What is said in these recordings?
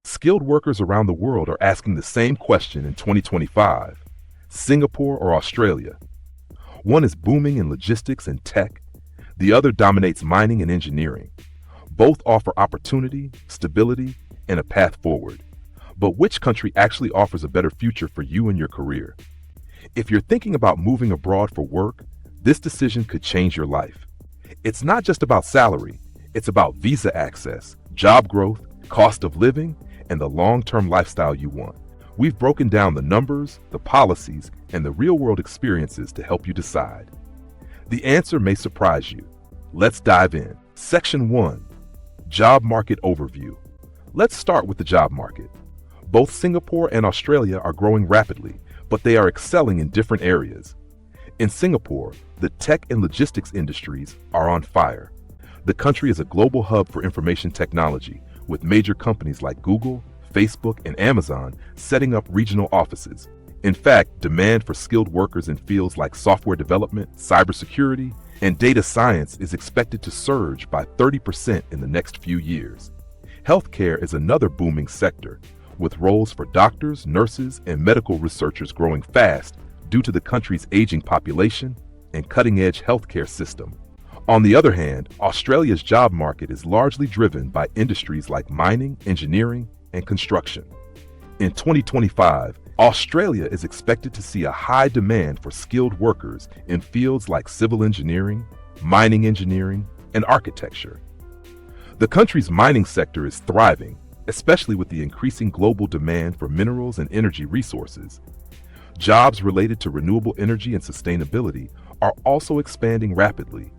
Skilled workers around the world are asking the same question in 2025: Singapore or Australia? One is booming in logistics and tech, the other dominates mining and engineering. Both offer opportunity, stability, and a path forward. But which country actually offers a better future for you and your career? If you're thinking about moving abroad for work, this decision could change your life. It's not just about salary, it's about visa access, job growth, cost of living, and the long-term lifestyle you want. We've broken down the numbers, the policies, and the real-world experiences to help you decide. The answer may surprise you. Let's dive in. Section 1. Job Market Overview. Let's start with the job market. Both Singapore and Australia are growing rapidly, but they are excelling in different areas. In Singapore, the tech and logistics industries are on fire. The country is a global hub for information technology, with major companies like Google, Facebook, and Amazon setting up regional offices. In fact, demand for skilled workers in fields like software development, cybersecurity, and data science is expected to surge by 30% in the next few years. Healthcare is another booming sector, with roles for doctors, nurses, and medical researchers growing fast due to the country's aging population and cutting-edge healthcare system. On the other hand, Australia's job market is largely driven by industries like mining, engineering, and construction. In 2025, Australia is expected to see a high demand for skilled workers in fields like civil engineering, mining engineering, and architecture. The country's mining sector is thriving, especially with the increasing global demand for minerals and energy resources. Jobs related to renewable energy and sustainability are also expanding rapidly,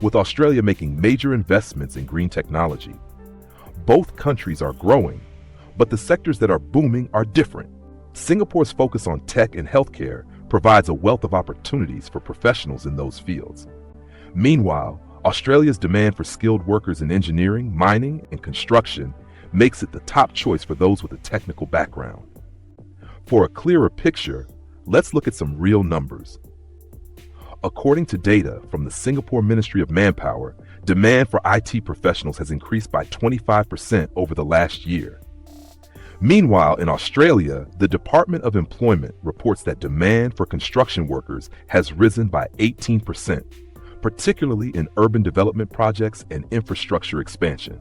with Australia making major investments in green technology. Both countries are growing, but the sectors that are booming are different. Singapore's focus on tech and healthcare provides a wealth of opportunities for professionals in those fields. Meanwhile, Australia's demand for skilled workers in engineering, mining, and construction makes it the top choice for those with a technical background. For a clearer picture, let's look at some real numbers. According to data from the Singapore Ministry of Manpower, demand for IT professionals has increased by 25% over the last year. Meanwhile, in Australia, the Department of Employment reports that demand for construction workers has risen by 18%, particularly in urban development projects and infrastructure expansion.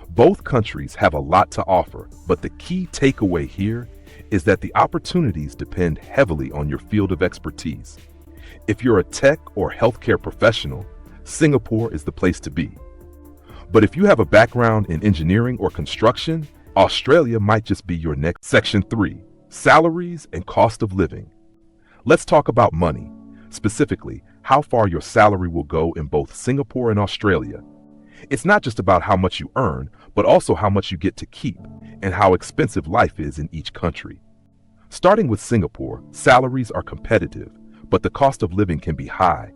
Both countries have a lot to offer, but the key takeaway here is that the opportunities depend heavily on your field of expertise. If you're a tech or healthcare professional, Singapore is the place to be. But if you have a background in engineering or construction, Australia might just be your next. Section 3. Salaries and cost of living. Let's talk about money, specifically how far your salary will go in both Singapore and Australia. It's not just about how much you earn, but also how much you get to keep and how expensive life is in each country. Starting with Singapore, salaries are competitive, but the cost of living can be high,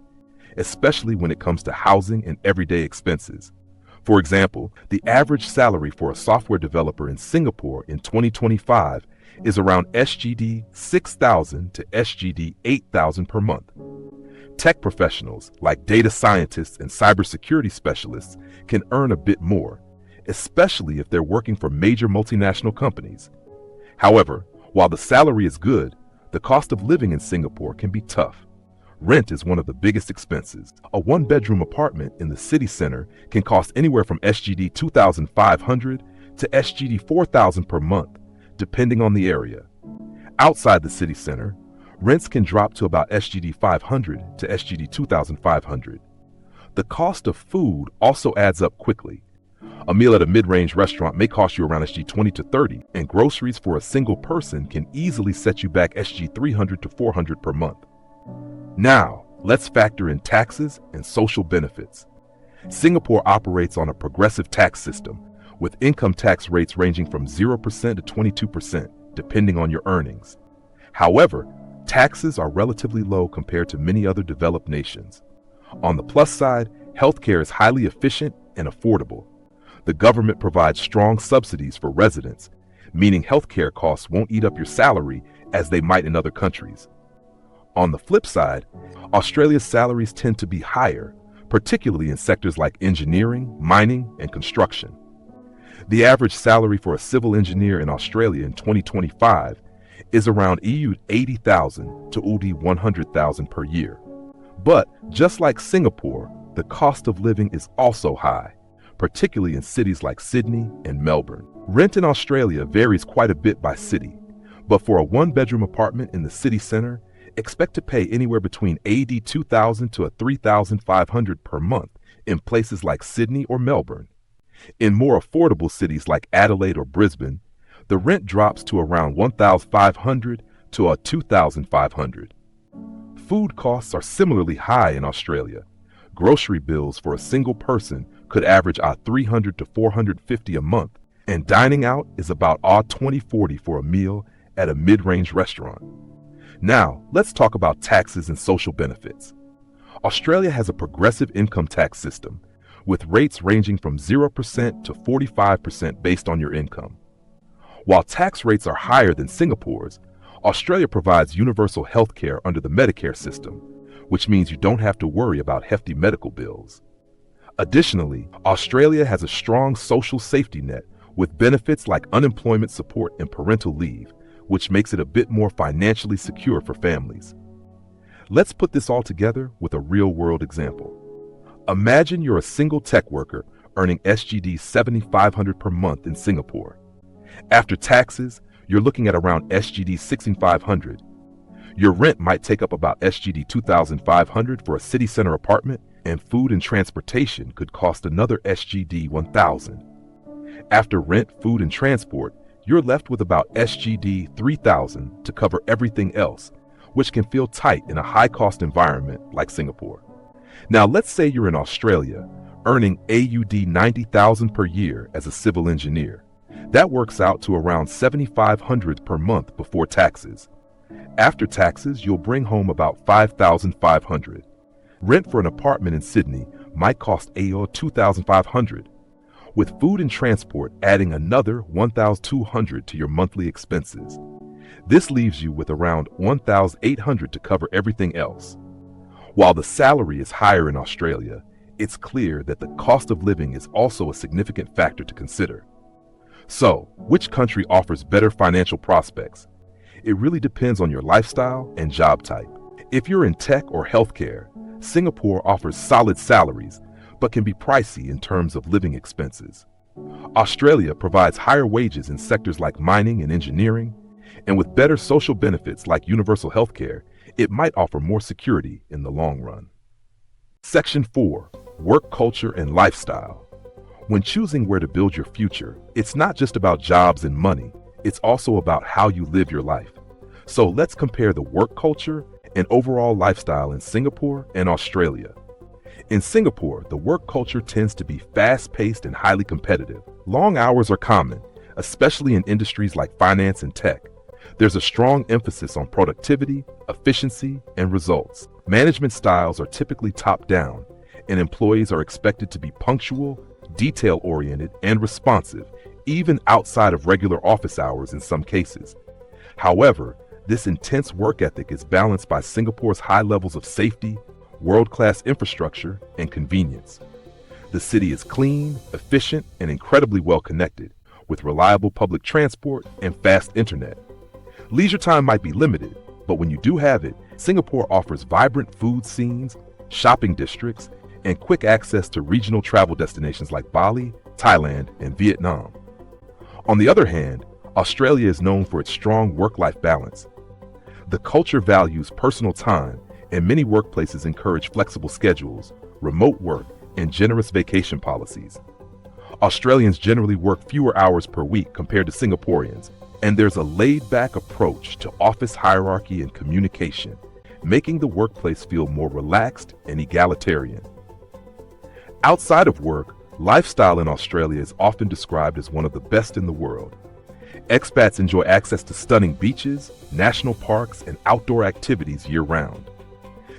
especially when it comes to housing and everyday expenses. For example, the average salary for a software developer in Singapore in 2025 is around SGD 6,000 to SGD 8,000 per month. Tech professionals like data scientists and cybersecurity specialists can earn a bit more, especially if they're working for major multinational companies. However, while the salary is good, the cost of living in Singapore can be tough. Rent is one of the biggest expenses. A one-bedroom apartment in the city center can cost anywhere from SGD 2,500 to SGD 4,000 per month, depending on the area. Outside the city center, rents can drop to about SGD 500 to SGD 2,500. The cost of food also adds up quickly. A meal at a mid-range restaurant may cost you around SGD 20 to 30, and groceries for a single person can easily set you back SGD 300 to 400 per month. Now, let's factor in taxes and social benefits. Singapore operates on a progressive tax system, with income tax rates ranging from 0% to 22%, depending on your earnings. However, taxes are relatively low compared to many other developed nations. On the plus side, healthcare is highly efficient and affordable. The government provides strong subsidies for residents, meaning healthcare costs won't eat up your salary as they might in other countries. On the flip side, Australia's salaries tend to be higher, particularly in sectors like engineering, mining, and construction. The average salary for a civil engineer in Australia in 2025 is around EU 80,000 to UD 100,000 per year. But just like Singapore, the cost of living is also high, particularly in cities like Sydney and Melbourne. Rent in Australia varies quite a bit by city, but for a one-bedroom apartment in the city center, expect to pay anywhere between AUD 2,000 to 3,500 per month in places like Sydney or Melbourne. In more affordable cities like Adelaide or Brisbane, the rent drops to around 1,500 to 2,500. Food costs are similarly high in Australia. Grocery bills for a single person could average 300 to 450 a month, and dining out is about 2040 for a meal at a mid-range restaurant. Now, let's talk about taxes and social benefits. Australia has a progressive income tax system, with rates ranging from 0% to 45% based on your income. While tax rates are higher than Singapore's, Australia provides universal health care under the Medicare system, which means you don't have to worry about hefty medical bills. Additionally, Australia has a strong social safety net with benefits like unemployment support and parental leave, which makes it a bit more financially secure for families. Let's put this all together with a real-world example. Imagine you're a single tech worker earning SGD 7,500 per month in Singapore. After taxes, you're looking at around SGD 6,500. Your rent might take up about SGD 2,500 for a city center apartment, and food and transportation could cost another SGD 1,000. After rent, food, and transport, you're left with about SGD 3,000 to cover everything else, which can feel tight in a high-cost environment like Singapore. Now, let's say you're in Australia, earning AUD 90,000 per year as a civil engineer. That works out to around 7,500 per month before taxes. After taxes, you'll bring home about 5,500. Rent for an apartment in Sydney might cost AUD 2,500, with food and transport adding another 1,200 to your monthly expenses. This leaves you with around 1,800 to cover everything else. While the salary is higher in Australia, it's clear that the cost of living is also a significant factor to consider. So, which country offers better financial prospects? It really depends on your lifestyle and job type. If you're in tech or healthcare, Singapore offers solid salaries, but can be pricey in terms of living expenses. Australia provides higher wages in sectors like mining and engineering, and with better social benefits like universal healthcare, it might offer more security in the long run. Section 4. Work culture and lifestyle. When choosing where to build your future, it's not just about jobs and money, it's also about how you live your life. So let's compare the work culture and overall lifestyle in Singapore and Australia. In Singapore, the work culture tends to be fast-paced and highly competitive. Long hours are common, especially in industries like finance and tech. There's a strong emphasis on productivity, efficiency, and results. Management styles are typically top-down, and employees are expected to be punctual, detail-oriented, and responsive, even outside of regular office hours in some cases. However, this intense work ethic is balanced by Singapore's high levels of safety, world-class infrastructure, and convenience. The city is clean, efficient, and incredibly well-connected, with reliable public transport and fast internet. Leisure time might be limited, but when you do have it, Singapore offers vibrant food scenes, shopping districts, and quick access to regional travel destinations like Bali, Thailand, and Vietnam. On the other hand, Australia is known for its strong work-life balance. The culture values personal time, and many workplaces encourage flexible schedules, remote work, and generous vacation policies. Australians generally work fewer hours per week compared to Singaporeans, and there's a laid-back approach to office hierarchy and communication, making the workplace feel more relaxed and egalitarian. Outside of work, lifestyle in Australia is often described as one of the best in the world. Expats enjoy access to stunning beaches, national parks, and outdoor activities year-round.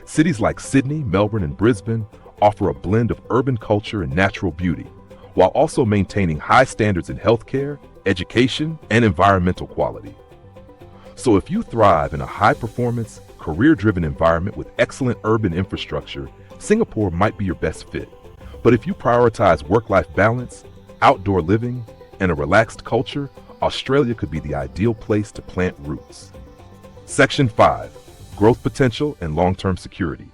Cities like Sydney, Melbourne, and Brisbane offer a blend of urban culture and natural beauty, while also maintaining high standards in healthcare, education, and environmental quality. So if you thrive in a high-performance, career-driven environment with excellent urban infrastructure, Singapore might be your best fit. But if you prioritize work-life balance, outdoor living, and a relaxed culture, Australia could be the ideal place to plant roots. Section 5. Growth potential and long-term security.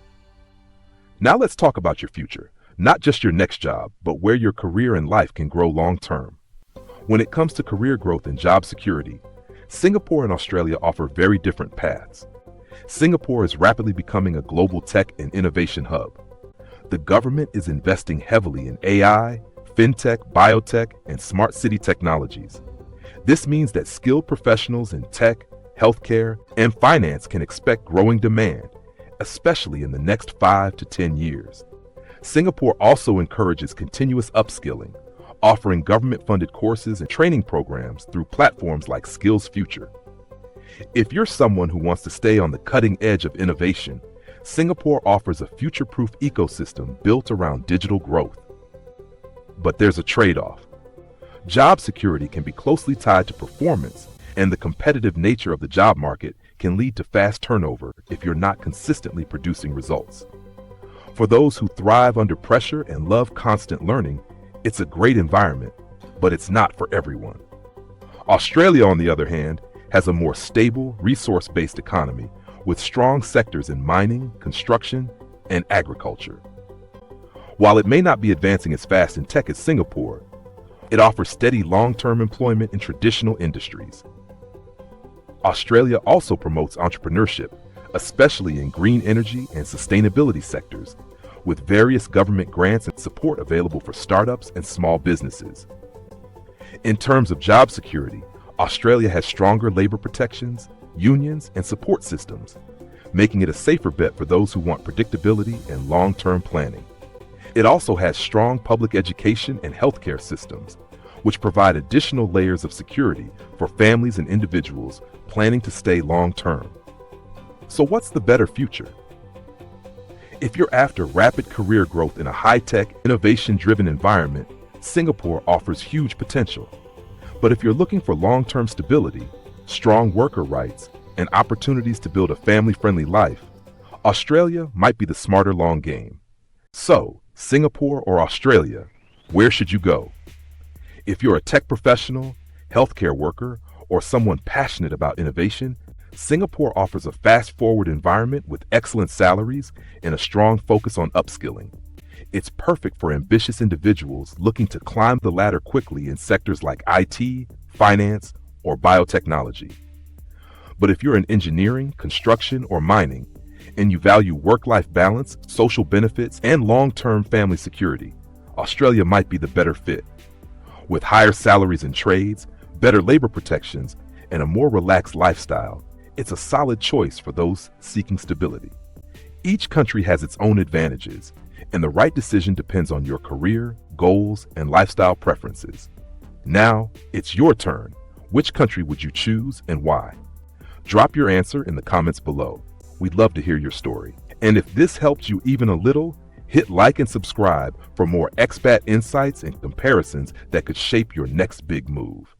Now let's talk about your future. Not just your next job, but where your career and life can grow long-term. When it comes to career growth and job security, Singapore and Australia offer very different paths. Singapore is rapidly becoming a global tech and innovation hub. The government is investing heavily in AI, fintech, biotech, and smart city technologies. This means that skilled professionals in tech, healthcare, and finance can expect growing demand, especially in the next 5 to 10 years. Singapore also encourages continuous upskilling, offering government-funded courses and training programs through platforms like Skills Future. If you're someone who wants to stay on the cutting edge of innovation, Singapore offers a future-proof ecosystem built around digital growth. But there's a trade-off. Job security can be closely tied to performance, and the competitive nature of the job market can lead to fast turnover if you're not consistently producing results. For those who thrive under pressure and love constant learning, it's a great environment, but it's not for everyone. Australia, on the other hand, has a more stable, resource-based economy with strong sectors in mining, construction, and agriculture. While it may not be advancing as fast in tech as Singapore, it offers steady long-term employment in traditional industries. Australia also promotes entrepreneurship, especially in green energy and sustainability sectors, with various government grants and support available for startups and small businesses. In terms of job security, Australia has stronger labor protections, unions, and support systems, making it a safer bet for those who want predictability and long-term planning. It also has strong public education and healthcare systems, which provide additional layers of security for families and individuals planning to stay long-term. So what's the better future? If you're after rapid career growth in a high-tech, innovation-driven environment, Singapore offers huge potential. But if you're looking for long-term stability, strong worker rights, and opportunities to build a family-friendly life, Australia might be the smarter long game. So, Singapore or Australia, where should you go? If you're a tech professional, healthcare worker, or someone passionate about innovation, Singapore offers a fast-forward environment with excellent salaries and a strong focus on upskilling. It's perfect for ambitious individuals looking to climb the ladder quickly in sectors like IT, finance, or biotechnology. But if you're in engineering, construction, or mining, and you value work-life balance, social benefits, and long-term family security, Australia might be the better fit. With higher salaries in trades, better labor protections, and a more relaxed lifestyle, it's a solid choice for those seeking stability. Each country has its own advantages, and the right decision depends on your career, goals, and lifestyle preferences. Now, it's your turn. Which country would you choose and why? Drop your answer in the comments below. We'd love to hear your story. And if this helped you even a little, hit like and subscribe for more expat insights and comparisons that could shape your next big move.